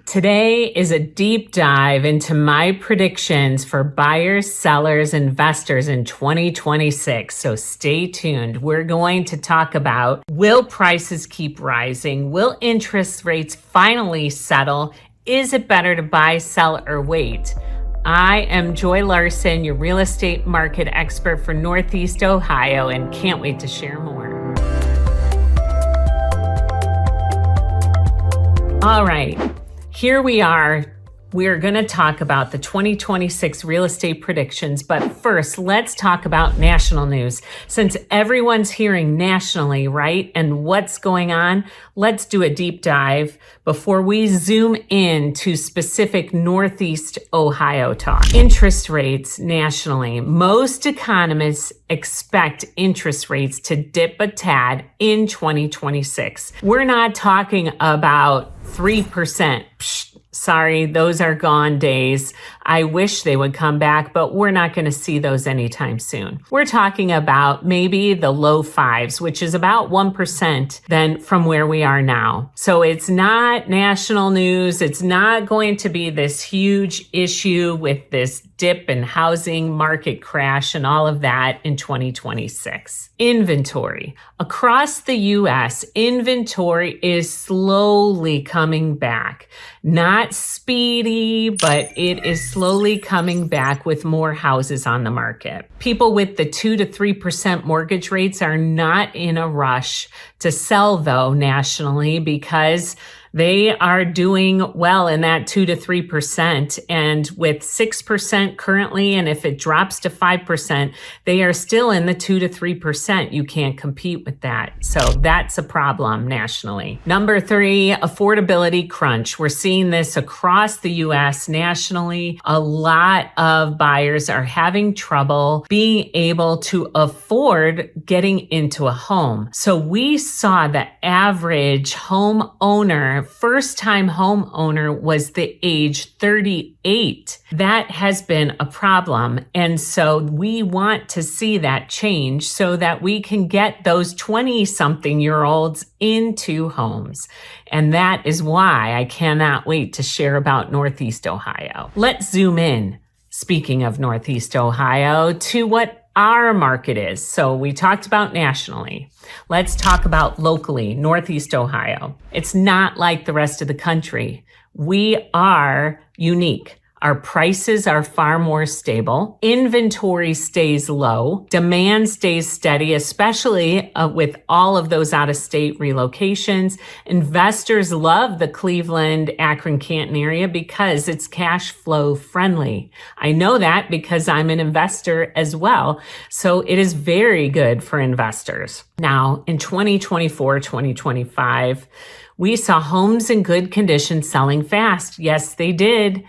Today is a deep dive into my predictions for buyers, sellers, investors in 2026. So stay tuned. We're going to talk about, will prices keep rising? Will interest rates finally settle? Is it better to buy, sell, or wait? I am Joy Larson, your real estate market expert for Northeast Ohio, and can't wait to share more. All right. Here we are. We're going to talk about the 2026 real estate predictions, but first, let's talk about national news. Since everyone's hearing nationally, right, and what's going on, let's do a deep dive before we zoom in to specific Northeast Ohio talk. Interest rates nationally. Most economists expect interest rates to dip a tad in 2026. We're not talking about 3%. Sorry, those are gone days. I wish they would come back, but we're not going to see those anytime soon. We're talking about maybe the low fives, which is about 1% then from where we are now. So it's not national news. It's not going to be this huge issue with this dip in housing market crash and all of that in 2026. Inventory. Across the U.S., inventory is slowly coming back. Not speedy, but it is slowly coming back with more houses on the market. People with the 2 to 3% mortgage rates are not in a rush to sell, though, nationally, because they are doing well in that 2 to 3%. And with 6% currently, and if it drops to 5%, they are still in the 2 to 3%. You can't compete with that. So that's a problem nationally. Number 3, affordability crunch. We're seeing this across the U.S. nationally. A lot of buyers are having trouble being able to afford getting into a home. So we saw the average homeowner, first-time homeowner, was the age 38. That has been a problem. And so we want to see that change so that we can get those 20-something-year-olds into homes. And that is why I cannot wait to share about Northeast Ohio. Let's zoom in, speaking of Northeast Ohio, to what our market is. So we talked about nationally. Let's talk about locally, Northeast Ohio. It's not like the rest of the country. We are unique. Our prices are far more stable. Inventory stays low. Demand stays steady, especially with all of those out-of-state relocations. Investors love the Cleveland, Akron, Canton area because it's cash flow friendly. I know that because I'm an investor as well. So it is very good for investors. Now, in 2024, 2025, we saw homes in good condition selling fast. Yes, they did.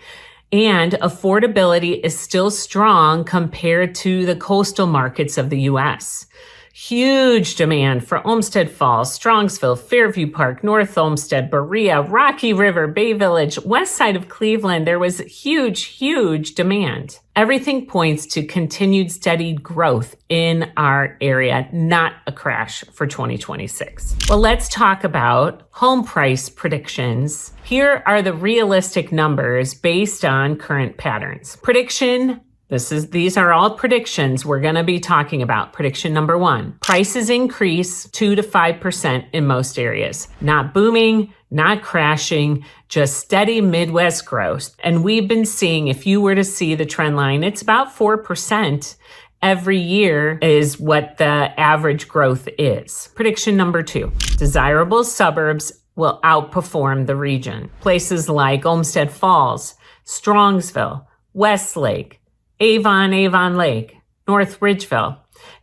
And affordability is still strong compared to the coastal markets of the U.S. Huge demand for Olmsted Falls, Strongsville, Fairview Park, North Olmsted, Berea, Rocky River, Bay Village, west side of Cleveland. There was huge demand. Everything points to continued steady growth in our area, not a crash for 2026. Well, let's talk about home price predictions. Here are the realistic numbers based on current patterns. Prediction. These are all predictions we're going to be talking about. Prediction number 1, prices increase 2 to 5% in most areas. Not booming, not crashing, just steady Midwest growth. And we've been seeing, if you were to see the trend line, it's about 4% every year is what the average growth is. Prediction number 2, desirable suburbs will outperform the region. Places like Olmsted Falls, Strongsville, Westlake, Avon Lake, North Ridgeville,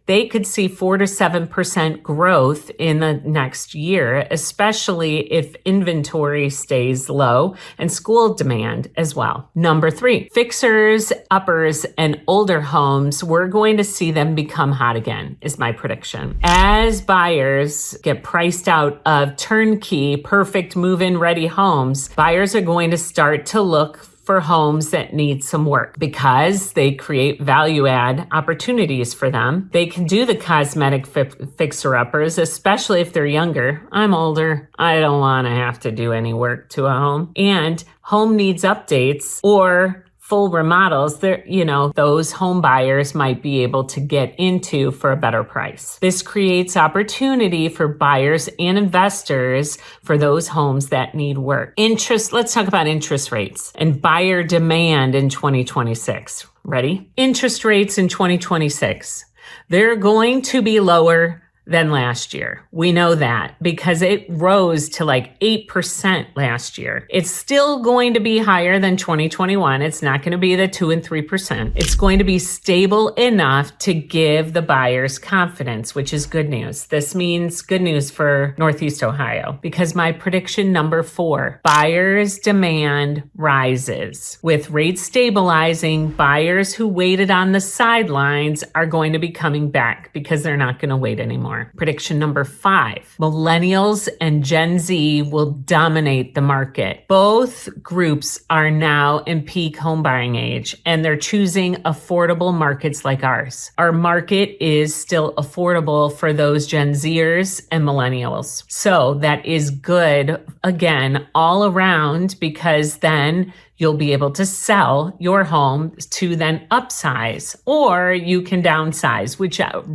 they could see 4 to 7% growth in the next year, especially if inventory stays low and school demand as well. Number 3, fixers, uppers, and older homes, we're going to see them become hot again, is my prediction. As buyers get priced out of turnkey, perfect move-in ready homes, buyers are going to start to look for homes that need some work because they create value add opportunities for them. They can do the cosmetic fixer-uppers, especially if they're younger. I'm older. I don't want to have to do any work to a home. And home needs updates or full remodels, those home buyers might be able to get into for a better price. This creates opportunity for buyers and investors for those homes that need work. Let's talk about interest rates and buyer demand in 2026. Ready? Interest rates in 2026. They're going to be lower than last year. We know that because it rose to like 8% last year. It's still going to be higher than 2021. It's not going to be the 2 and 3%. It's going to be stable enough to give the buyers confidence, which is good news. This means good news for Northeast Ohio because my prediction number 4, buyers demand rises. With rates stabilizing, buyers who waited on the sidelines are going to be coming back because they're not going to wait anymore. Prediction number 5, Millennials and Gen Z will dominate the market. Both groups are now in peak home buying age and they're choosing affordable markets like ours. Our market is still affordable for those Gen Zers and Millennials. So that is good, again, all around because then you'll be able to sell your home to then upsize, or you can downsize,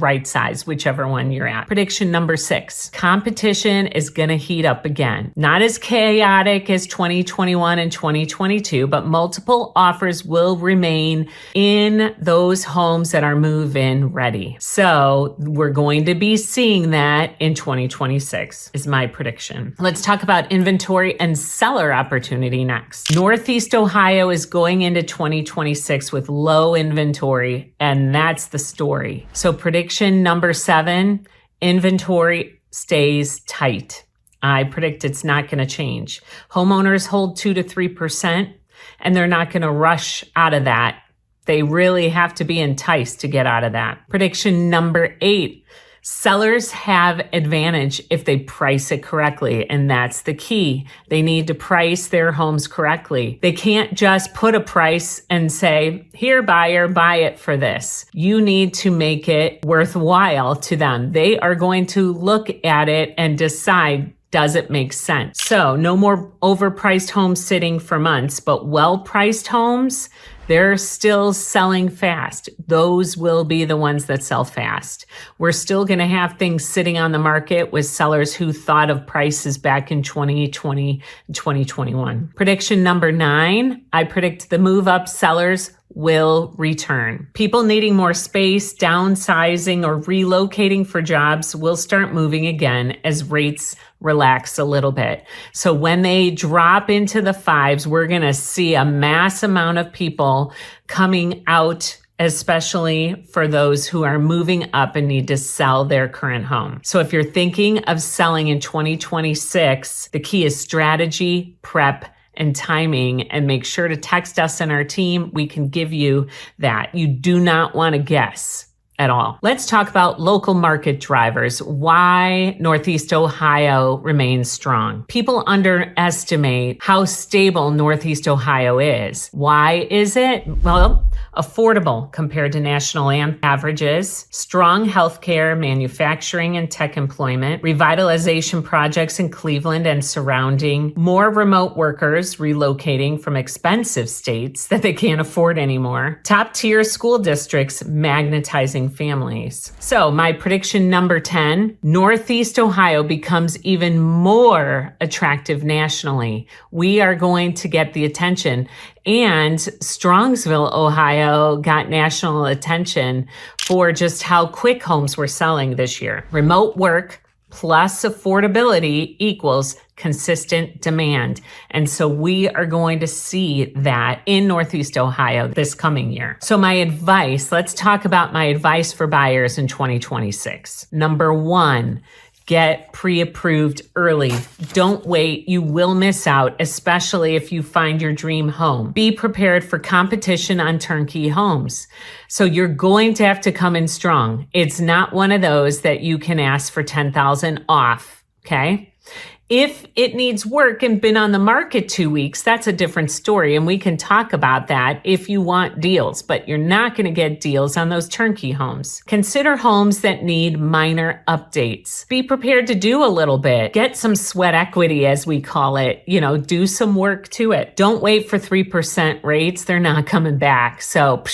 right size, whichever one you're at. Prediction number 6, competition is going to heat up again. Not as chaotic as 2021 and 2022, but multiple offers will remain in those homes that are move-in ready. So we're going to be seeing that in 2026 is my prediction. Let's talk about inventory and seller opportunity next. Northeast Ohio is going into 2026 with low inventory, and that's the story. So prediction number 7, inventory stays tight. I predict it's not going to change. Homeowners hold 2 to 3%, and they're not going to rush out of that. They really have to be enticed to get out of that. Prediction number 8, sellers have advantage if they price it correctly, and that's the key. They need to price their homes correctly. They can't just put a price and say, here, buyer, buy it for this. You need to make it worthwhile to them. They are going to look at it and decide, does it make sense? So no more overpriced homes sitting for months, but well-priced homes, they're still selling fast. Those will be the ones that sell fast. We're still going to have things sitting on the market with sellers who thought of prices back in 2020 and 2021. Prediction number 9, I predict the move-up sellers will return. People needing more space, downsizing, or relocating for jobs will start moving again as rates relax a little bit. So when they drop into the 5s, we're going to see a mass amount of people coming out, especially for those who are moving up and need to sell their current home. So if you're thinking of selling in 2026, the key is strategy, prep, and timing, and make sure to text us and our team. We can give you that. You do not want to guess at all. Let's talk about local market drivers, why Northeast Ohio remains strong. People underestimate how stable Northeast Ohio is. Why is it? Well, affordable compared to national averages, strong healthcare, manufacturing, and tech employment, revitalization projects in Cleveland and surrounding, more remote workers relocating from expensive states that they can't afford anymore, top-tier school districts magnetizing families. So my prediction number 10, Northeast Ohio becomes even more attractive nationally. We are going to get the attention. And Strongsville, Ohio got national attention for just how quick homes were selling this year. Remote work plus affordability equals consistent demand. And so we are going to see that in Northeast Ohio this coming year. So my advice, let's talk about my advice for buyers in 2026. Number 1, get pre-approved early. Don't wait. You will miss out, especially if you find your dream home. Be prepared for competition on turnkey homes. So you're going to have to come in strong. It's not one of those that you can ask for $10,000 off, okay? If it needs work and been on the market 2 weeks, that's a different story. And we can talk about that if you want deals, but you're not going to get deals on those turnkey homes. Consider homes that need minor updates. Be prepared to do a little bit. Get some sweat equity, as we call it. Do some work to it. Don't wait for 3% rates. They're not coming back. So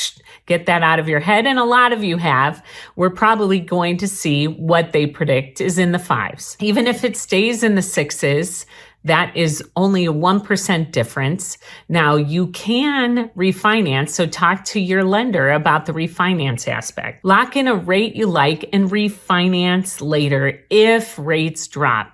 get that out of your head. And a lot of you have. We're probably going to see what they predict is in the 5s. Even if it stays in the 6s, that is only a 1% difference. Now, you can refinance, so talk to your lender about the refinance aspect. Lock in a rate you like and refinance later if rates drop.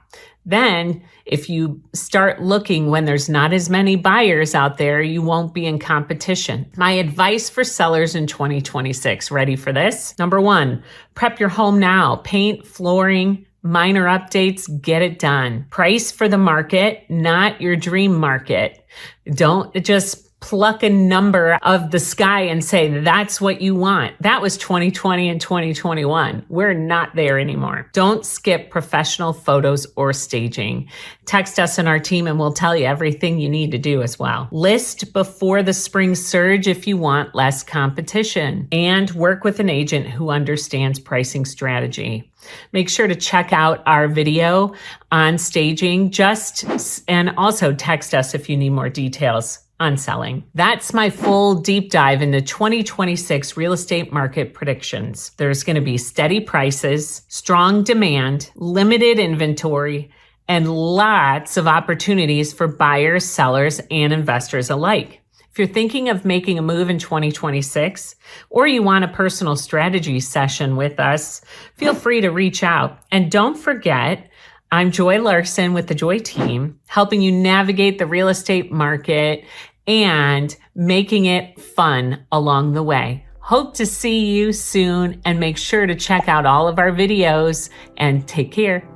Then, if you start looking when there's not as many buyers out there, you won't be in competition. My advice for sellers in 2026, ready for this? Number 1, prep your home now. Paint, flooring, minor updates, get it done. Price for the market, not your dream market. Don't just pluck a number of the sky and say that's what you want. That was 2020 and 2021. We're not there anymore. Don't skip professional photos or staging. Text us and our team and we'll tell you everything you need to do as well. List before the spring surge if you want less competition, and work with an agent who understands pricing strategy. Make sure to check out our video on staging and also text us if you need more details on selling. That's my full deep dive into 2026 real estate market predictions. There's going to be steady prices, strong demand, limited inventory, and lots of opportunities for buyers, sellers, and investors alike. If you're thinking of making a move in 2026, or you want a personal strategy session with us, feel free to reach out. And don't forget, I'm Joy Larson with the Joy team, helping you navigate the real estate market and making it fun along the way. Hope to see you soon, and make sure to check out all of our videos and take care.